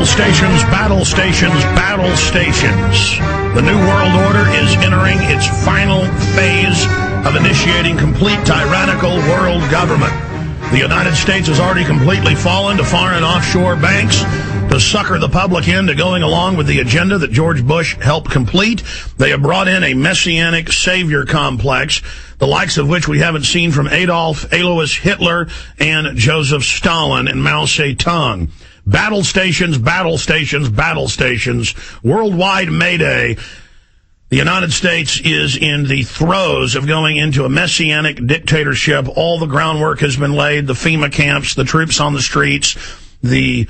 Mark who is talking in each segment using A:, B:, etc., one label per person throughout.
A: Battle stations, battle stations, battle stations. The New World Order is entering its final phase of initiating complete tyrannical world government. The United States has already completely fallen to foreign offshore banks to sucker the public into going along with the agenda that George Bush helped complete. They have brought in a messianic savior complex, the likes of which we haven't seen from Adolf Alois Hitler and Joseph Stalin and Mao Zedong. Battle stations, battle stations, battle stations, worldwide mayday. The United States is in the throes of going into a messianic dictatorship. All the groundwork has been laid, the FEMA camps, the troops on the streets, the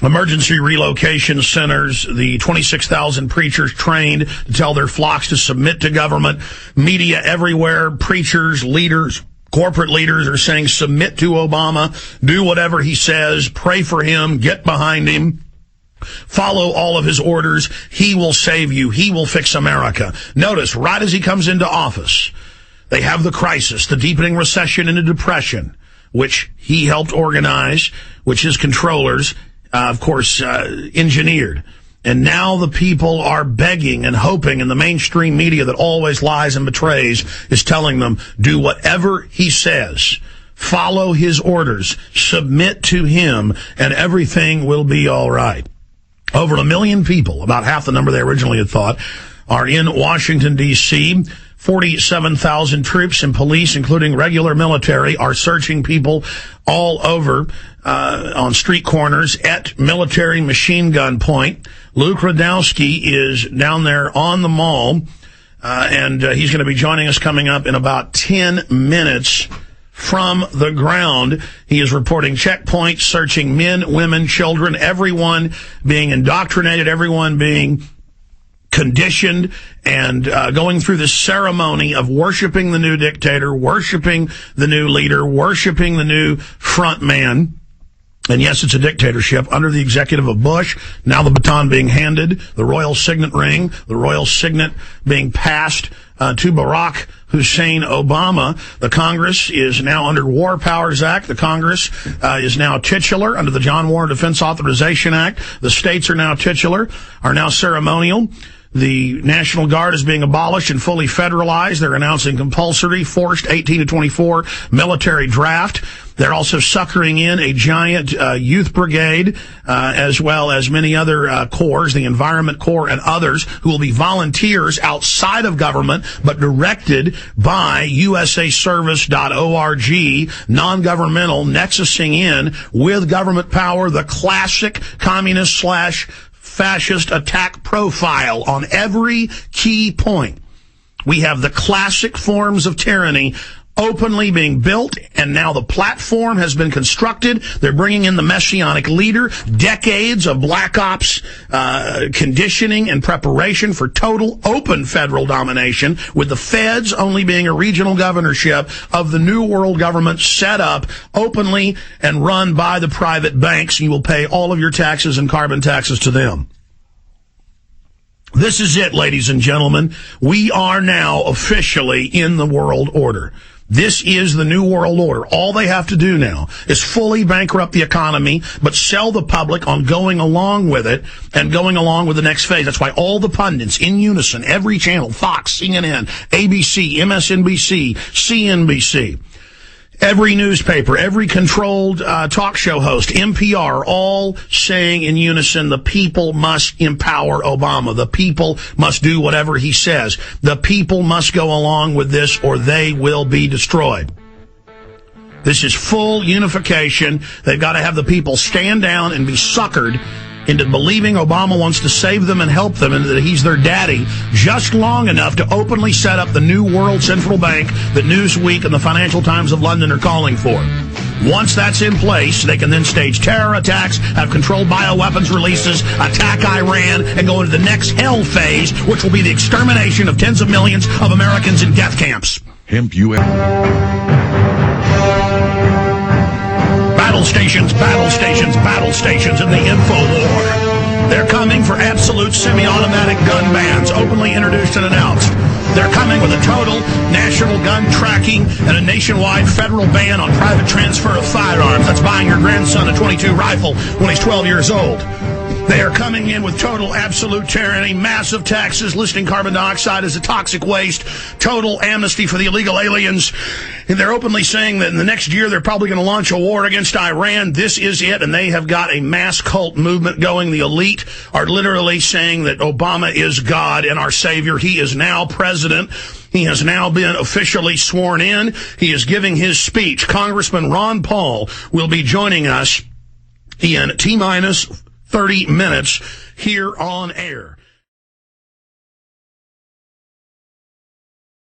A: emergency relocation centers, the 26,000 preachers trained to tell their flocks to submit to government, media everywhere, preachers, leaders, corporate leaders are saying submit to Obama, do whatever he says, pray for him, get behind him. Follow all of his orders. He will save you. He will fix America. Notice, right as he comes into office, they have the crisis, the deepening recession into depression, which he helped organize, which his controllers, engineered. And now the people are begging and hoping, and the mainstream media that always lies and betrays is telling them, do whatever he says. Follow his orders. Submit to him, and everything will be all right. Over 1 million people, about half the number they originally had thought, are in Washington, D.C. 47,000 troops and police, including regular military, are searching people all over on street corners at military machine gun point. Luke Radowski is down there on the mall, and he's going to be joining us coming up in about 10 minutes from the ground. He is reporting checkpoints, searching men, women, children, everyone being indoctrinated, everyone being conditioned, and going through this ceremony of worshiping the new dictator, worshiping the new leader, worshiping the new front man. And yes, it's a dictatorship under the executive of Bush. Now the baton being handed, the royal signet ring, the royal signet being passed to Barack Hussein Obama. The Congress is now under War Powers Act. The Congress is now titular under the John Warren Defense Authorization Act. The states are now titular, are now ceremonial. The National Guard is being abolished and fully federalized. They're announcing compulsory, forced 18 to 24 military draft. They're also suckering in a giant youth brigade, as well as many other corps, the Environment Corps and others, who will be volunteers outside of government, but directed by usaservice.org, non-governmental, nexusing in with government power, the classic communist/fascist attack profile on every key point. We have the classic forms of tyranny openly being built, and now the platform has been constructed. They're bringing in the messianic leader, decades of black ops conditioning and preparation for total open federal domination, with the feds only being a regional governorship of the new world government set up openly and run by the private banks. You will pay all of your taxes and carbon taxes to them. This is it, ladies and gentlemen. We are now officially in the world order. This is the new world order. All they have to do now is fully bankrupt the economy, but sell the public on going along with it and going along with the next phase. That's why all the pundits in unison, every channel, Fox, CNN, ABC, MSNBC, CNBC, every newspaper, every controlled talk show host, NPR, all saying in unison, the people must empower Obama. The people must do whatever he says. The people must go along with this or they will be destroyed. This is full unification. They've got to have the people stand down and be suckered into believing Obama wants to save them and help them and that he's their daddy just long enough to openly set up the new world central bank that Newsweek and the Financial Times of London are calling for. Once that's in place, they can then stage terror attacks, have controlled bioweapons releases, attack Iran, and go into the next hell phase, which will be the extermination of tens of millions of Americans in death camps.
B: Hemp U.S.
A: Battle stations, battle stations, battle stations in the info war. They're coming for absolute semi-automatic gun bans, openly introduced and announced. They're coming with a total national gun tracking and a nationwide federal ban on private transfer of firearms. That's buying your grandson a .22 rifle when he's 12 years old. They are coming in with total absolute tyranny, massive taxes, listing carbon dioxide as a toxic waste, total amnesty for the illegal aliens. And they're openly saying that in the next year they're probably going to launch a war against Iran. This is it, and they have got a mass cult movement going. The elite are literally saying that Obama is God and our savior. He is now president. He has now been officially sworn in. He is giving his speech. Congressman Ron Paul will be joining us in T-minus 30 minutes here on air.